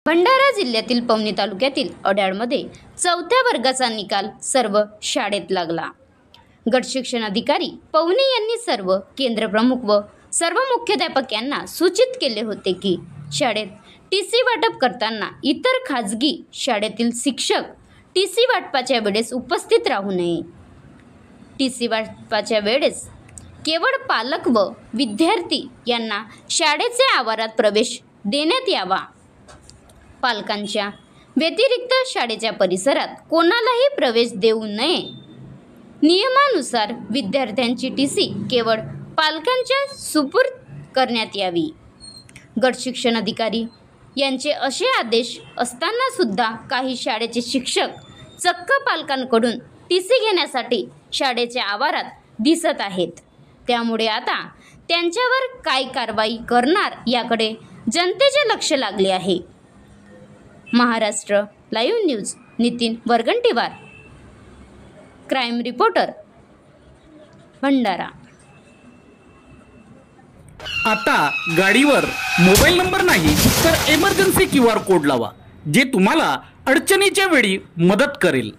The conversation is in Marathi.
भंडारा जिल्ह्यातील पवनी तालुक्यातील अड्याळमध्ये 4थ्या वर्गाचा निकाल सर्व शाळेत लागला। गट शिक्षण अधिकारी पवनी यांनी सर्व केंद्रप्रमुख व सर्व मुख्याध्यापक यांना सूचित केले होते की शाळेत टीसी वाटप करताना इतर खाजगी शाळेतील शिक्षक टीसी वाटपाच्या वेळेस उपस्थित राहू नये। टीसी वाटपाच्या वेळेस केवळ पालक व विद्यार्थी यांना शाळेच्या आवारात प्रवेश देण्यात यावा। पालकांच्या व्यतिरिक्त शाळेच्या परिसरात कोणालाही प्रवेश देऊ नये। नियमानुसार विद्यार्थ्यांची टीसी केवळ पालकांच्या सुपूर्द करण्यात यावी। गट शिक्षण अधिकारी यांचे असे आदेश असताना सुद्धा काही शाळेचे शिक्षक चक्क पालकांकडून टीसी घेण्यासाठी शाळेच्या आवारात दिसत आहेत। त्यामुळे आता त्यांच्यावर काय कारवाई करणार याकडे जनतेचे लक्ष लागले आहे। Maharashtra live news Nitin Vargantiwar, crime reporter, Bhandara. आता गाडीवर मोबाईल नंबर नाही तर इमर्जन्सी QR कोड लावा, जे तुम्हाला अडचणीच्या वेळी मदत करेल।